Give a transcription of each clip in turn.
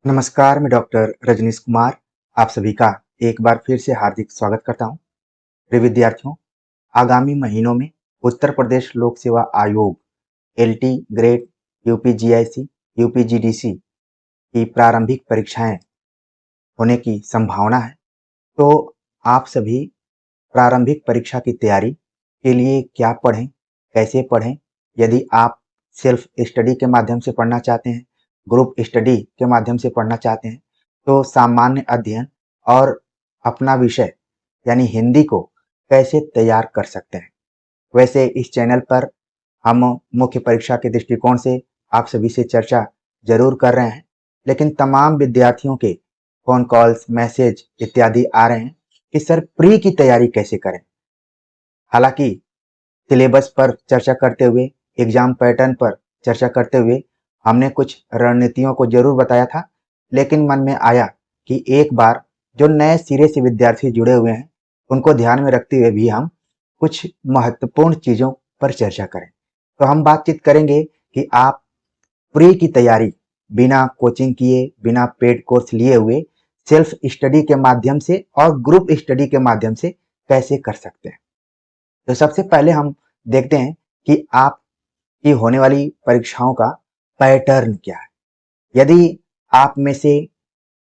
नमस्कार, मैं डॉक्टर रजनीश कुमार आप सभी का एक बार फिर से हार्दिक स्वागत करता हूं। प्रिय विद्यार्थियों, आगामी महीनों में उत्तर प्रदेश लोक सेवा आयोग एलटी ग्रेड, यूपीजीआईसी, यूपीजीडीसी की प्रारंभिक परीक्षाएं होने की संभावना है। तो आप सभी प्रारंभिक परीक्षा की तैयारी के लिए क्या पढ़ें, कैसे पढ़ें? यदि आप सेल्फ स्टडी के माध्यम से पढ़ना चाहते हैं, ग्रुप स्टडी के माध्यम से पढ़ना चाहते हैं, तो सामान्य अध्ययन और अपना विषय यानी हिंदी को कैसे तैयार कर सकते हैं। वैसे इस चैनल पर हम मुख्य परीक्षा के दृष्टिकोण से आप सभी से चर्चा जरूर कर रहे हैं, लेकिन तमाम विद्यार्थियों के फोन कॉल्स, मैसेज इत्यादि आ रहे हैं कि सर प्री की तैयारी कैसे करें। हालांकि सिलेबस पर चर्चा करते हुए, एग्जाम पैटर्न पर चर्चा करते हुए हमने कुछ रणनीतियों को जरूर बताया था, लेकिन मन में आया कि एक बार जो नए सिरे से विद्यार्थी जुड़े हुए हैं उनको ध्यान में रखते हुए भी हम कुछ महत्वपूर्ण चीजों पर चर्चा करें। तो हम बातचीत करेंगे कि आप प्री की तैयारी बिना कोचिंग किए, बिना पेड कोर्स लिए हुए सेल्फ स्टडी के माध्यम से और ग्रुप स्टडी के माध्यम से कैसे कर सकते हैं। तो सबसे पहले हम देखते हैं कि आपकी होने वाली परीक्षाओं का पैटर्न क्या है। यदि आप में से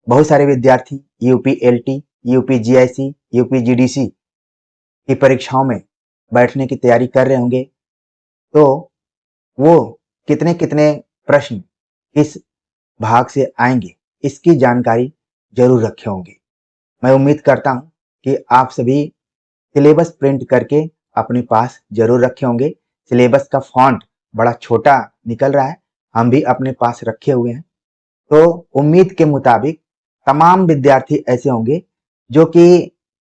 बहुत सारे विद्यार्थी यूपीएलटी, यूपीजीआईसी, यूपीजीडीसी की परीक्षाओं में बैठने की तैयारी कर रहे होंगे, तो वो कितने कितने प्रश्न इस भाग से आएंगे इसकी जानकारी जरूर रखे होंगे। मैं उम्मीद करता हूं कि आप सभी सिलेबस प्रिंट करके अपने पास जरूर रखे होंगे। सिलेबस का फॉन्ट बड़ा छोटा निकल रहा है, हम भी अपने पास रखे हुए हैं। तो उम्मीद के मुताबिक तमाम विद्यार्थी ऐसे होंगे जो कि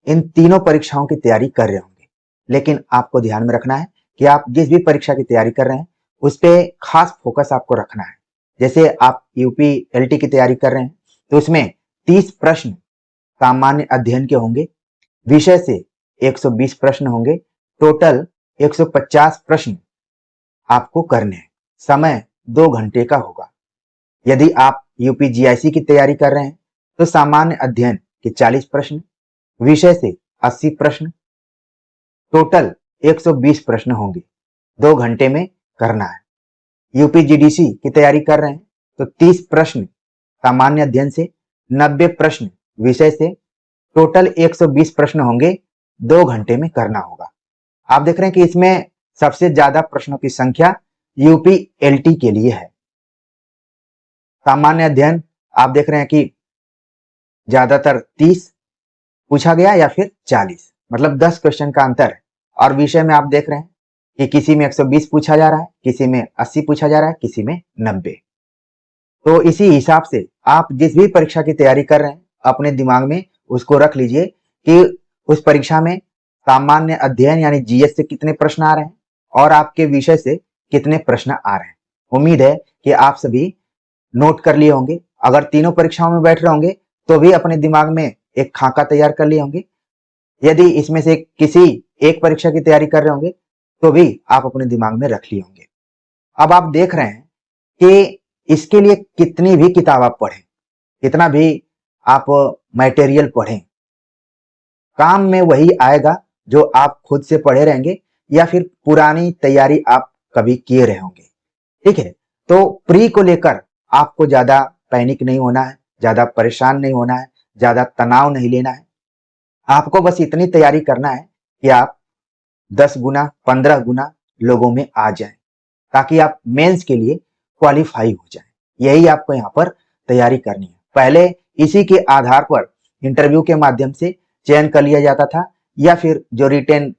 इन तीनों परीक्षाओं की तैयारी कर रहे होंगे, लेकिन आपको ध्यान में रखना है कि आप जिस भी परीक्षा की तैयारी कर रहे हैं उस पर खास फोकस आपको रखना है। जैसे आप यूपीएलटी की तैयारी कर रहे हैं तो उसमें 30 प्रश्न सामान्य अध्ययन के होंगे, विषय से 120 प्रश्न होंगे, टोटल 150 प्रश्न आपको करने हैं। समय 2 घंटे का होगा। यदि आप यूपीजीआईसी की तैयारी कर रहे हैं तो सामान्य अध्ययन के 40 प्रश्न, विषय से 80 प्रश्न, टोटल 120 प्रश्न होंगे, 2 घंटे में करना है। यूपीजीडीसी की तैयारी कर रहे हैं तो 30 प्रश्न सामान्य अध्ययन से, 90 प्रश्न विषय से, टोटल 120 प्रश्न होंगे, 2 घंटे में करना होगा। आप देख रहे हैं कि इसमें सबसे ज्यादा प्रश्नों की संख्या यूपीएलटी के लिए है। सामान्य अध्ययन आप देख रहे हैं कि ज्यादातर 30 पूछा गया या फिर 40, मतलब 10 क्वेश्चन का अंतर है। और विषय में आप देख रहे हैं कि किसी में 120 पूछा जा रहा है, किसी में 80 पूछा जा रहा है, किसी में 90। तो इसी हिसाब से आप जिस भी परीक्षा की तैयारी कर रहे हैं अपने दिमाग में उसको रख लीजिए कि उस परीक्षा में सामान्य अध्ययन यानी जीएस से कितने प्रश्न आ रहे हैं और आपके विषय से कितने प्रश्न आ रहे हैं। उम्मीद है कि आप सभी नोट कर लिए होंगे। अगर तीनों परीक्षाओं में बैठ रहे होंगे तो भी अपने दिमाग में एक खाका तैयार कर लिए होंगे। यदि इसमें से किसी एक परीक्षा की तैयारी कर रहे होंगे तो भी आप अपने दिमाग में रख लिए होंगे। अब आप देख रहे हैं कि इसके लिए कितनी भी किताब आप पढ़ें, कितना भी आप मटेरियल पढ़ें, काम में वही आएगा जो आप खुद से पढ़े रहेंगे या फिर पुरानी तैयारी आप कभी किए रहे होंगे। ठीक है, तो प्री को लेकर आपको ज्यादा पैनिक नहीं होना है, ज्यादा परेशान नहीं होना है, ज्यादा तनाव नहीं लेना है। आपको बस इतनी तैयारी करना है कि आप 10 गुना 15 गुना लोगों में आ जाएं, ताकि आप मेंस के लिए क्वालिफाई हो जाएं। यही आपको यहाँ पर तैयारी करनी है। पहले इसी के आधार पर इंटरव्यू के माध्यम से चयन कर लिया जाता था या फिर जो रिटेन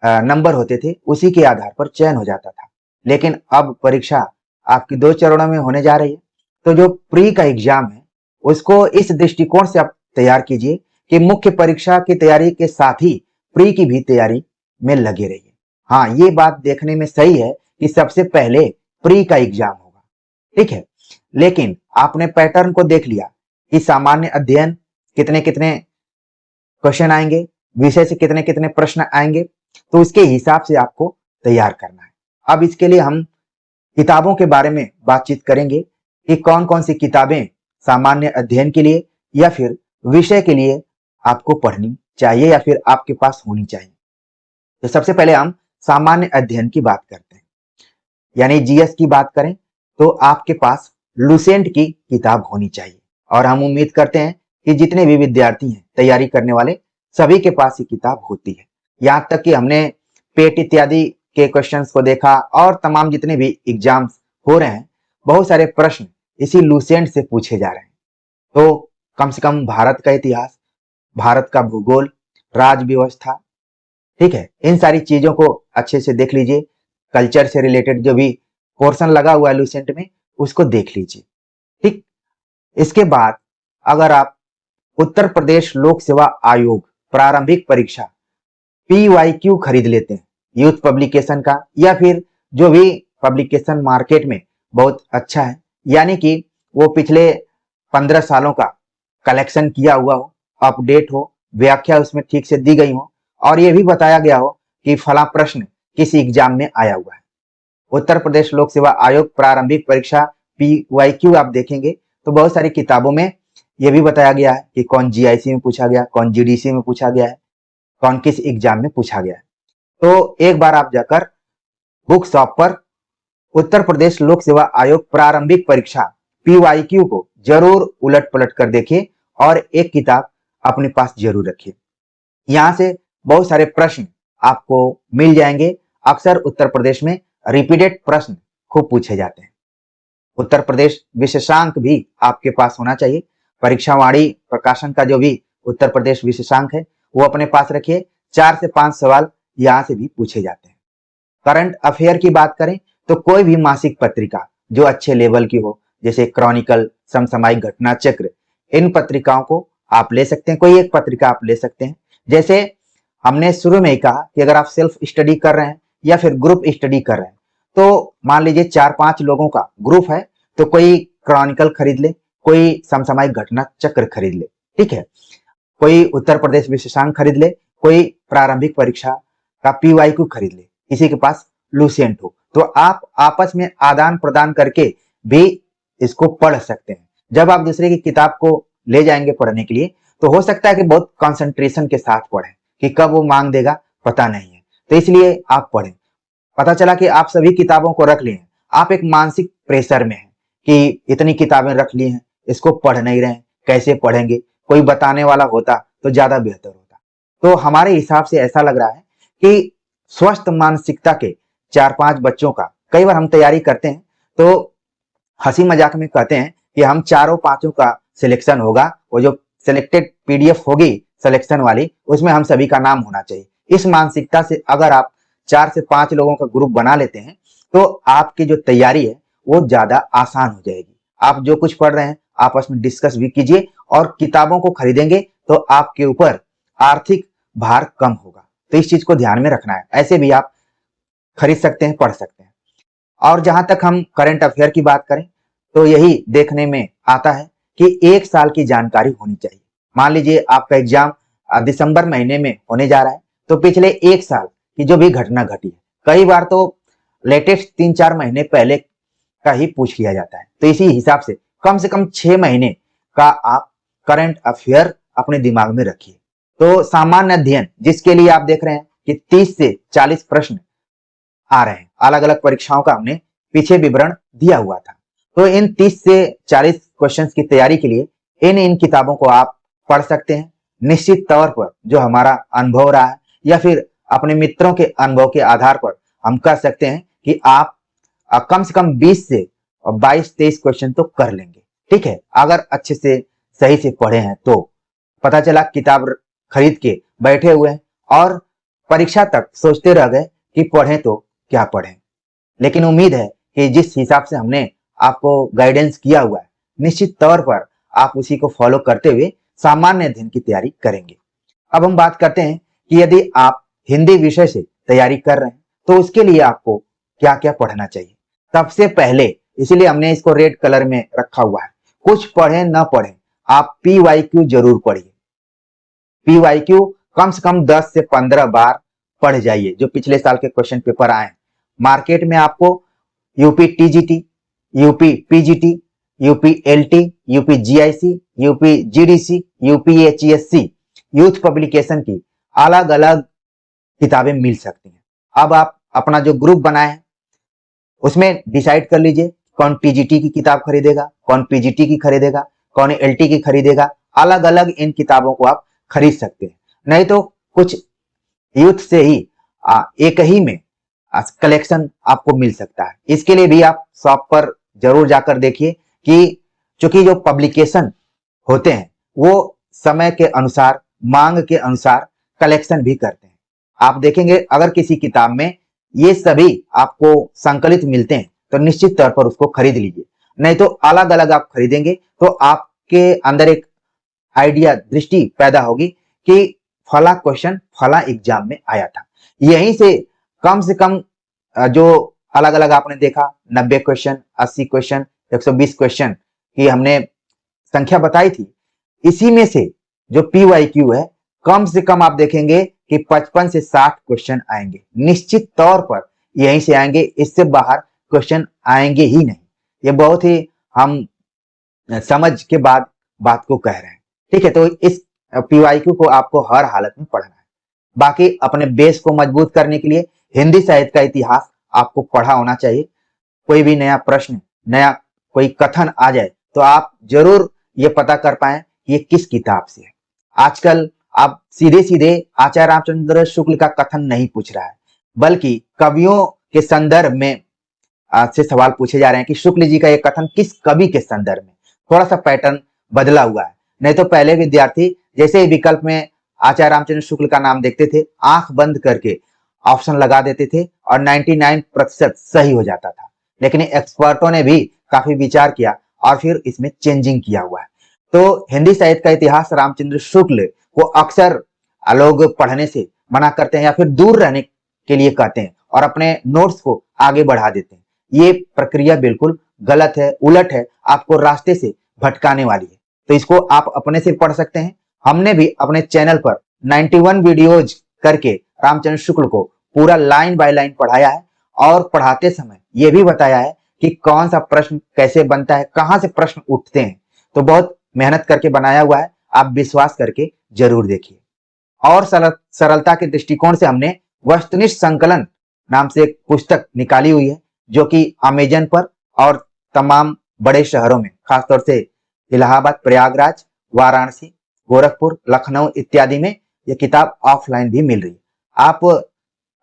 नंबर होते थे उसी के आधार पर चयन हो जाता था, लेकिन अब परीक्षा आपकी 2 चरणों में होने जा रही है। तो जो प्री का एग्जाम है उसको इस दृष्टिकोण से आप तैयार कीजिए कि मुख्य परीक्षा की तैयारी के साथ ही प्री की भी तैयारी में लगे रहिए। हाँ, ये बात देखने में सही है कि सबसे पहले प्री का एग्जाम होगा, ठीक है, लेकिन आपने पैटर्न को देख लिया कि सामान्य अध्ययन कितने कितने क्वेश्चन आएंगे, विषय से कितने कितने प्रश्न आएंगे, तो उसके हिसाब से आपको तैयार करना है। अब इसके लिए हम किताबों के बारे में बातचीत करेंगे कि कौन कौन सी किताबें सामान्य अध्ययन के लिए या फिर विषय के लिए आपको पढ़नी चाहिए या फिर आपके पास होनी चाहिए। तो सबसे पहले हम सामान्य अध्ययन की बात करते हैं, यानी जीएस की बात करें तो आपके पास लुसेंट की किताब होनी चाहिए और हम उम्मीद करते हैं कि जितने भी विद्यार्थी हैं तैयारी करने वाले सभी के पास ये किताब होती है। यहाँ तक कि हमने पेट इत्यादि के क्वेश्चंस को देखा और तमाम जितने भी एग्जाम्स हो रहे हैं बहुत सारे प्रश्न इसी लुसेंट से पूछे जा रहे हैं। तो कम से कम भारत का इतिहास, भारत का भूगोल, राज व्यवस्था, ठीक है, इन सारी चीजों को अच्छे से देख लीजिए। कल्चर से रिलेटेड जो भी पोर्शन लगा हुआ है लुसेंट में उसको देख लीजिए। ठीक, इसके बाद अगर आप उत्तर प्रदेश लोक सेवा आयोग प्रारंभिक परीक्षा PYQ खरीद लेते हैं यूथ पब्लिकेशन का या फिर जो भी पब्लिकेशन मार्केट में बहुत अच्छा है, यानी कि वो पिछले 15 सालों का कलेक्शन किया हुआ हो, अपडेट हो, व्याख्या उसमें ठीक से दी गई हो और ये भी बताया गया हो कि फला प्रश्न किस एग्जाम में आया हुआ है। उत्तर प्रदेश लोक सेवा आयोग प्रारंभिक परीक्षा PYQ आप देखेंगे तो बहुत सारी किताबों में यह भी बताया गया है कि कौन GIC में पूछा गया, कौन GDC में पूछा गया है, कौन किस एग्जाम में पूछा गया है। तो एक बार आप जाकर बुक शॉप पर उत्तर प्रदेश लोक सेवा आयोग प्रारंभिक परीक्षा PYQ को जरूर उलट पलट कर देखिए और एक किताब अपने पास जरूर रखिए। यहाँ से बहुत सारे प्रश्न आपको मिल जाएंगे। अक्सर उत्तर प्रदेश में रिपीटेड प्रश्न खूब पूछे जाते हैं। उत्तर प्रदेश विशेषांक भी आपके पास होना चाहिए। परीक्षावाणी प्रकाशन का जो भी उत्तर प्रदेश विशेषांक है वो अपने पास रखिए। 4 से 5 सवाल यहाँ से भी पूछे जाते हैं। करंट अफेयर की बात करें तो कोई भी मासिक पत्रिका जो अच्छे लेवल की हो, जैसे क्रॉनिकल, समसामयिक घटना चक्र, इन पत्रिकाओं को आप ले सकते हैं। कोई एक पत्रिका आप ले सकते हैं। जैसे हमने शुरू में ही कहा कि अगर आप सेल्फ स्टडी कर रहे हैं या फिर ग्रुप स्टडी कर रहे हैं तो मान लीजिए 4-5 लोगों का ग्रुप है तो कोई क्रॉनिकल खरीद ले, कोई समसामयिक घटना चक्र खरीद ले, ठीक है, कोई उत्तर प्रदेश विशेषांक खरीद ले, कोई प्रारंभिक परीक्षा का PYQ खरीद ले, किसी के पास लुसेंट हो, तो आप आपस में आदान प्रदान करके भी इसको पढ़ सकते हैं। जब आप दूसरे की किताब को ले जाएंगे पढ़ने के लिए तो हो सकता है कि बहुत कंसंट्रेशन के साथ पढ़ें कि कब वो मांग देगा पता नहीं है, तो इसलिए आप पढ़ें। पता चला कि आप सभी किताबों को रख लिए हैं, आप एक मानसिक प्रेशर में हैं कि इतनी किताबें रख ली हैं, इसको पढ़ नहीं रहे हैं, कैसे पढ़ेंगे, कोई बताने वाला होता तो ज्यादा बेहतर होता। तो हमारे हिसाब से ऐसा लग रहा है कि स्वस्थ मानसिकता के 4-5 बच्चों का कई बार हम तैयारी करते हैं तो हंसी मजाक में कहते हैं कि हम 4-5 का सिलेक्शन होगा, वो जो सिलेक्टेड PDF होगी सिलेक्शन वाली उसमें हम सभी का नाम होना चाहिए। इस मानसिकता से अगर आप 4 से 5 लोगों का ग्रुप बना लेते हैं तो आपकी जो तैयारी है वो ज्यादा आसान हो जाएगी। आप जो कुछ पढ़ रहे हैं आपस में डिस्कस भी कीजिए और किताबों को खरीदेंगे तो आपके ऊपर आर्थिक भार कम होगा। तो इस चीज को ध्यान में रखना है। ऐसे भी आप खरीद सकते हैं, पढ़ सकते हैं। और जहां तक हम करंट अफेयर की बात करें तो यही देखने में आता है कि 1 साल की जानकारी होनी चाहिए। मान लीजिए आपका एग्जाम दिसंबर महीने में होने जा रहा है तो पिछले 1 साल की जो भी घटना घटी है, कई बार तो लेटेस्ट 3-4 महीने पहले का ही पूछ लिया जाता है। तो इसी हिसाब से कम 6 महीने का आप करंट अफेयर अपने दिमाग में रखिए। तो सामान्य अध्ययन जिसके लिए आप देख रहे हैं कि 30 से 40 प्रश्न आ रहे हैं, अलग अलग परीक्षाओं का हमने पीछे विवरण दिया हुआ था। तो इन 30 से 40 क्वेश्चंस की तैयारी के लिए इन किताबों को आप पढ़ सकते हैं। निश्चित तौर पर जो हमारा अनुभव रहा है या फिर अपने मित्रों के अनुभव के आधार पर हम कह सकते हैं कि आप कम से कम 20 से 22-23 क्वेश्चन तो कर लेंगे, ठीक है, अगर अच्छे से सही से पढ़े हैं तो। पता चला किताब खरीद के बैठे हुए हैं और परीक्षा तक सोचते रह गए कि पढ़ें तो क्या पढ़ें। लेकिन उम्मीद है कि जिस हिसाब से हमने आपको गाइडेंस किया हुआ है निश्चित तौर पर आप उसी को फॉलो करते हुए सामान्य अध्ययन की तैयारी करेंगे। अब हम बात करते हैं कि यदि आप हिंदी विषय से तैयारी कर रहे हैं तो उसके लिए आपको क्या क्या पढ़ना चाहिए। सबसे पहले, इसीलिए हमने इसको रेड कलर में रखा हुआ है, कुछ पढ़ें न पढ़ें आप PYQ जरूर पढ़िए। PYQ कम से कम 10 से 15 बार पढ़ जाइए। जो पिछले साल के क्वेश्चन पेपर आए, मार्केट में आपको UP TGT, UP PGT, UPLT, UPGIC, UPGDC, UPHESC youth publication की अलग अलग किताबें मिल सकती हैं। अब आप अपना जो ग्रुप बनाए हैं उसमें डिसाइड कर लीजिए कौन टीजीटी की किताब खरीदेगा, कौन पीजीटी की खरीदेगा, कौन एलटी की खरीदेगा। अलग अलग इन किताबों को आप खरीद सकते हैं। नहीं तो कुछ यूथ से ही एक ही में कलेक्शन आपको मिल सकता है। इसके लिए भी आप शॉप पर जरूर जाकर देखिए कि चूंकि जो पब्लिकेशन होते हैं वो समय के अनुसार, मांग के अनुसार कलेक्शन भी करते हैं। आप देखेंगे अगर किसी किताब में ये सभी आपको संकलित मिलते हैं तो निश्चित तौर पर उसको खरीद लीजिए। नहीं तो अलग अलग आप खरीदेंगे तो आपके अंदर एक आइडिया, दृष्टि पैदा होगी कि फला क्वेश्चन फला एग्जाम में आया था। यहीं से कम जो अलग अलग आपने देखा 90 क्वेश्चन, 80 क्वेश्चन, 120 क्वेश्चन की हमने संख्या बताई थी। इसी में से जो पीवाईक्यू है कम से कम आप देखेंगे कि 55 से 60 क्वेश्चन आएंगे, निश्चित तौर पर यहीं से आएंगे, इससे बाहर क्वेश्चन आएंगे ही नहीं। ये बहुत ही हम समझ के बाद बात को कह रहे हैं, ठीक है। तो इस पीवाईक्यू को आपको हर हालत में पढ़ना है। बाकी अपने बेस को मजबूत करने के लिए हिंदी साहित्य का इतिहास आपको पढ़ा होना चाहिए। कोई भी नया प्रश्न, नया कोई कथन आ जाए तो आप जरूर ये पता कर पाए कि ये किस किताब से है। आजकल आप सीधे सीधे आचार्य रामचंद्र शुक्ल का कथन नहीं पूछ रहा है, बल्कि कवियों के संदर्भ में से सवाल पूछे जा रहे हैं कि शुक्ल जी का ये कथन किस कवि के संदर्भ में। थोड़ा सा पैटर्न बदला हुआ है। नहीं तो पहले विद्यार्थी जैसे ही विकल्प में आचार्य रामचंद्र शुक्ल का नाम देखते थे, आंख बंद करके ऑप्शन लगा देते थे और 99% सही हो जाता था। लेकिन एक्सपर्टों ने भी काफी विचार किया और फिर इसमें चेंजिंग किया हुआ है। तो हिंदी साहित्य का इतिहास रामचंद्र शुक्ल को अक्सर लोग पढ़ने से मना करते हैं या फिर दूर रहने के लिए कहते हैं और अपने नोट्स को आगे बढ़ा देते हैं। ये प्रक्रिया बिल्कुल गलत है, उलट है, आपको रास्ते से भटकाने वाली है। तो इसको आप अपने से पढ़ सकते हैं। हमने भी अपने चैनल पर 91 वीडियोज करके रामचंद्र शुक्ल को पूरा लाइन बाय लाइन पढ़ाया है और पढ़ाते समय यह भी बताया है कि कौन सा प्रश्न कैसे बनता है, कहां से प्रश्न उठते हैं। तो बहुत मेहनत करके बनाया हुआ है, आप विश्वास करके जरूर देखिए। और सरलता के दृष्टिकोण से हमने वस्तुनिष्ठ संकलन नाम से एक पुस्तक निकाली हुई है, जो कि अमेजन पर और तमाम बड़े शहरों में, खासतौर से इलाहाबाद, प्रयागराज, वाराणसी, गोरखपुर, लखनऊ इत्यादि में यह किताब ऑफलाइन भी मिल रही है। आप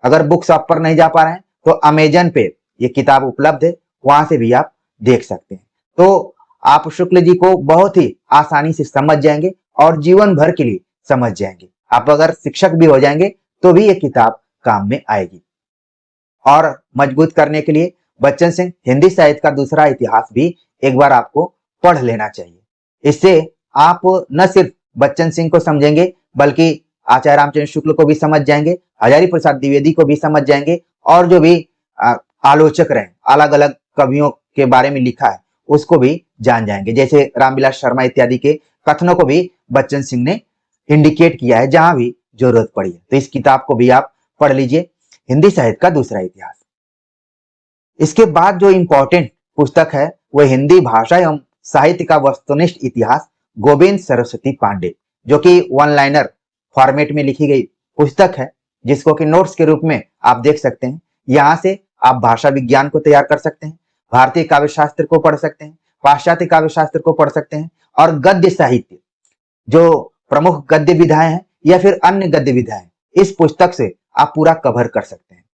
अगर बुक शॉप पर नहीं जा पा रहे हैं तो अमेजन पे ये किताब उपलब्ध है, वहां से भी आप देख सकते हैं। तो आप शुक्ल जी को बहुत ही आसानी से समझ जाएंगे और जीवन भर के लिए समझ जाएंगे। आप अगर शिक्षक भी हो जाएंगे तो भी ये किताब काम में आएगी। और मजबूत करने के लिए बच्चन सिंह हिंदी साहित्य का दूसरा इतिहास भी एक बार आपको पढ़ लेना चाहिए। इससे आप न सिर्फ बच्चन सिंह को समझेंगे बल्कि आचार्य रामचंद्र शुक्ल को भी समझ जाएंगे, हजारी प्रसाद द्विवेदी को भी समझ जाएंगे और जो भी आलोचक रहे, अलग अलग कवियों के बारे में लिखा है उसको भी जान जाएंगे। जैसे रामविलास शर्मा इत्यादि के कथनों को भी बच्चन सिंह ने इंडिकेट किया है जहां भी जरूरत पड़ी है। तो इस किताब को भी आप पढ़ लीजिए, हिंदी साहित्य का दूसरा इतिहास। इसके बाद जो इंपॉर्टेंट पुस्तक है वह हिंदी भाषा एवं साहित्य का वस्तुनिष्ठ इतिहास, गोविंद सरस्वती पांडे, जो कि वन लाइनर फॉर्मेट में लिखी गई पुस्तक है, जिसको कि नोट्स के रूप में आप देख सकते हैं। यहाँ से आप भाषा विज्ञान को तैयार कर सकते हैं, भारतीय काव्य शास्त्र को पढ़ सकते हैं, पाश्चात्य काव्य शास्त्र को पढ़ सकते हैं और गद्य साहित्य, जो प्रमुख गद्य विधाएं हैं या फिर अन्य गद्य विधाएं, इस पुस्तक से आप पूरा कवर कर सकते हैं।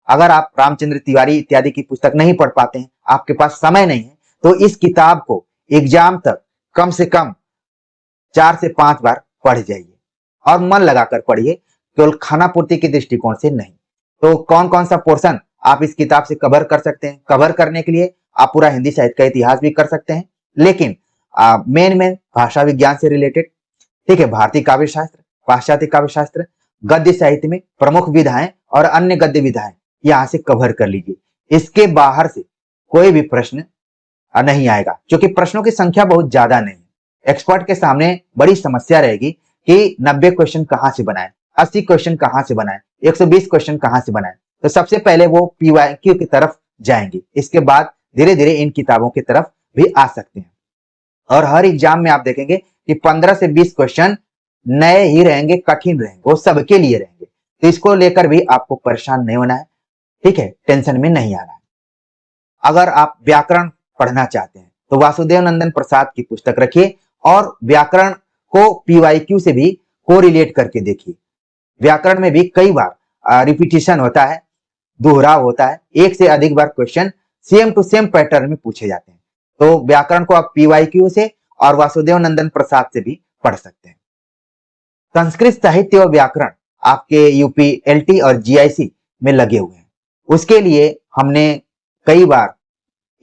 अगर आप रामचंद्र तिवारी इत्यादि की पुस्तक नहीं पढ़ पाते हैं, आपके पास समय नहीं है, तो इस किताब को एग्जाम तक कम से कम 4 से 5 बार पढ़ जाइए और मन लगाकर पढ़िए, केवल खाना पूर्ति के दृष्टिकोण से नहीं। तो कौन कौन सा पोर्शन आप इस किताब से कवर कर सकते हैं? कवर करने के लिए आप पूरा हिंदी साहित्य का इतिहास भी कर सकते हैं, लेकिन मेन भाषा विज्ञान से रिलेटेड, ठीक है, भारतीय काव्य शास्त्र, पाश्चात्य काव्य शास्त्र, गद्य साहित्य में प्रमुख विधाएं और अन्य गद्य विधाएं यहां से कवर कर लीजिए। इसके बाहर से कोई भी प्रश्न नहीं आएगा, क्योंकि प्रश्नों की संख्या बहुत ज्यादा नहीं है। एक्सपर्ट के सामने बड़ी समस्या रहेगी कि 90 क्वेश्चन कहां से बनाए, 80 क्वेश्चन कहां से बनाए, 120 क्वेश्चन कहां से बनाए। तो सबसे पहले वो पीवाईक्यू की तरफ जाएंगे, इसके बाद धीरे धीरे इन किताबों की तरफ भी आ सकते हैं। और हर एग्जाम में आप देखेंगे कि 15 से 20 क्वेश्चन नए ही रहेंगे, कठिन रहेंगे, वो सबके लिए रहेंगे। तो इसको लेकर भी आपको परेशान नहीं होना है, ठीक है, टेंशन में नहीं आना है। अगर आप व्याकरण पढ़ना चाहते हैं तो वासुदेव नंदन प्रसाद की पुस्तक रखिए और व्याकरण को पीवाईक्यू से भी कोरिलेट करके देखिए। व्याकरण में भी कई बार रिपीटिशन होता है, दोहराव होता है, एक से अधिक बार question same to same pattern में पूछे जाते हैं। तो व्याकरण को आप पीवाईक्यू से और वासुदेव नंदन प्रसाद से भी पढ़ सकते हैं। संस्कृत साहित्य और व्याकरण आपके यूपी एलटी और जीआईसी में लगे हुए हैं। उसके लिए हमने कई बार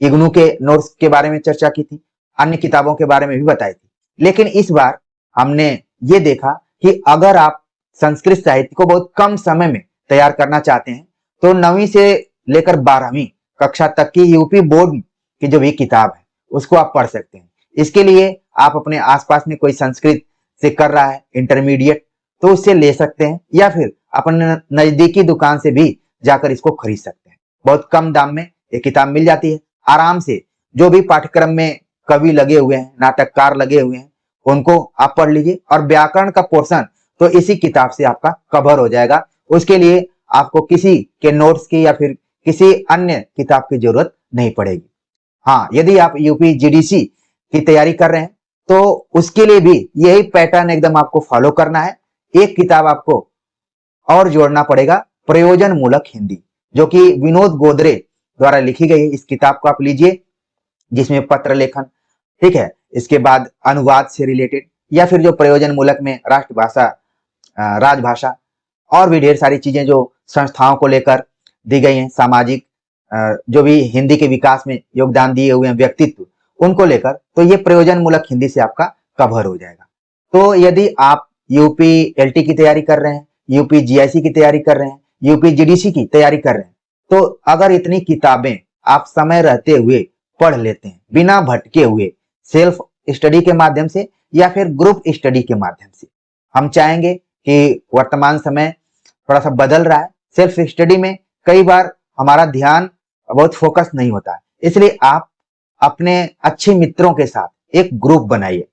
इग्नू के नोट्स के बारे में चर्चा की थी, अन्य किताबों के बारे में भी बताई थी। लेकिन इस बार हमने ये देखा कि अगर आप संस्कृत साहित्य को बहुत कम समय में तैयार करना चाहते हैं तो 9वीं से लेकर 12वीं कक्षा तक की यूपी बोर्ड की जो भी किताब है उसको आप पढ़ सकते हैं। इसके लिए आप अपने आसपास में कोई संस्कृत से कर रहा है इंटरमीडिएट तो उससे ले सकते हैं, या फिर अपने नजदीकी दुकान से भी जाकर इसको खरीद सकते हैं। बहुत कम दाम में ये किताब मिल जाती है। आराम से जो भी पाठ्यक्रम में कवि लगे हुए हैं, नाटककार लगे हुए हैं, उनको आप पढ़ लीजिए और व्याकरण का पोर्शन तो इसी किताब से आपका कवर हो जाएगा। उसके लिए आपको किसी के नोट्स की या फिर किसी अन्य किताब की जरूरत नहीं पड़ेगी। हाँ, यदि आप यूपी जीडीसी की तैयारी कर रहे हैं तो उसके लिए भी यही पैटर्न एकदम आपको फॉलो करना है। एक किताब आपको और जोड़ना पड़ेगा, प्रयोजन मूलक हिंदी, जो कि विनोद गोदरे द्वारा लिखी गई है। इस किताब को आप लीजिए जिसमें पत्र लेखन, ठीक है, इसके बाद अनुवाद से रिलेटेड या फिर जो प्रयोजन मूलक में राष्ट्रभाषा, राजभाषा और भी ढेर सारी चीजें जो संस्थाओं को लेकर दी गई हैं, सामाजिक जो भी हिंदी के विकास में योगदान दिए हुए हैं व्यक्तित्व, उनको लेकर, तो ये प्रयोजन मूलक हिंदी से आपका कवर हो जाएगा। तो यदि आप यूपी एलटी की तैयारी कर रहे हैं, यूपी जीआईसी की तैयारी कर रहे हैं, यूपी जीडीसी की तैयारी कर रहे हैं, तो अगर इतनी किताबें आप समय रहते हुए पढ़ लेते हैं बिना भटके हुए, सेल्फ स्टडी के माध्यम से या फिर ग्रुप स्टडी के माध्यम से, हम चाहेंगे कि वर्तमान समय थोड़ा सा बदल रहा है। सेल्फ स्टडी में कई बार हमारा ध्यान बहुत फोकस नहीं होता है, इसलिए आप अपने अच्छे मित्रों के साथ एक ग्रुप बनाइए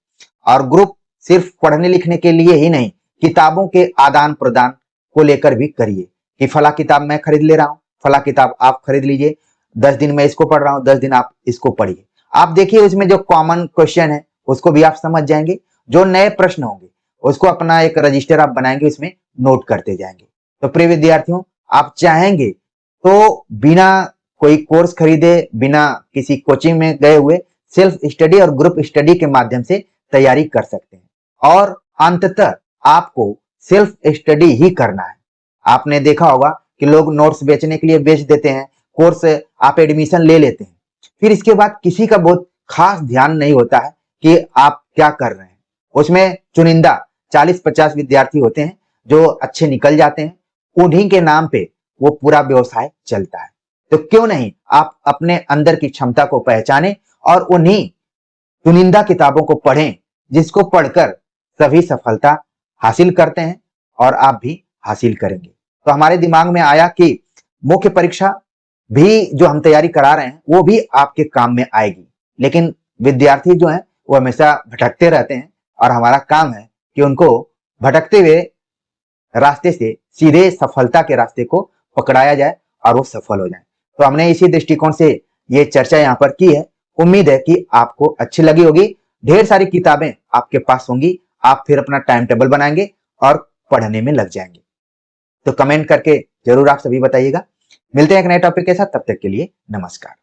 और ग्रुप सिर्फ पढ़ने लिखने के लिए ही नहीं, किताबों के आदान प्रदान को लेकर भी करिए कि फला किताब मैं खरीद ले रहा हूँ, फला किताब आप खरीद लीजिए, 10 दिन मैं इसको पढ़ रहा हूँ, 10 दिन आप इसको पढ़िए। आप देखिए उसमें जो कॉमन क्वेश्चन है उसको भी आप समझ जाएंगे, जो नए प्रश्न होंगे उसको अपना एक रजिस्टर आप बनाएंगे, उसमें नोट करते जाएंगे। तो प्रिय विद्यार्थियों, आप चाहेंगे तो बिना कोई कोर्स खरीदे, बिना किसी कोचिंग में गए हुए, सेल्फ स्टडी और ग्रुप स्टडी के माध्यम से तैयारी कर सकते हैं और अंततः आपको सेल्फ स्टडी ही करना है। आपने देखा होगा कि लोग नोट्स बेचने के लिए बेच देते हैं, कोर्स आप एडमिशन ले लेते हैं, फिर इसके बाद किसी का बहुत खास ध्यान नहीं होता है कि आप क्या कर रहे हैं। उसमें चुनिंदा 40-50 विद्यार्थी होते हैं जो अच्छे निकल जाते हैं, उन्हीं के नाम पे वो पूरा व्यवसाय चलता है। तो क्यों नहीं आप अपने अंदर की क्षमता को पहचानें और उन्हीं चुनिंदा किताबों को पढ़ें जिसको पढ़कर सभी सफलता हासिल करते हैं और आप भी हासिल करेंगे। तो हमारे दिमाग में आया कि मुख्य परीक्षा भी जो हम तैयारी करा रहे हैं वो भी आपके काम में आएगी, लेकिन विद्यार्थी जो हैं वो हमेशा भटकते रहते हैं और हमारा काम है कि उनको भटकते हुए रास्ते से सीधे सफलता के रास्ते को पकड़ाया जाए और वो सफल हो जाए। तो हमने इसी दृष्टिकोण से ये चर्चा यहाँ पर की है। उम्मीद है कि आपको अच्छी लगी होगी। ढेर सारी किताबें आपके पास होंगी, आप फिर अपना टाइम टेबल बनाएंगे और पढ़ने में लग जाएंगे। तो कमेंट करके जरूर आप सभी बताइएगा। मिलते हैं एक नए टॉपिक के साथ, तब तक के लिए नमस्कार।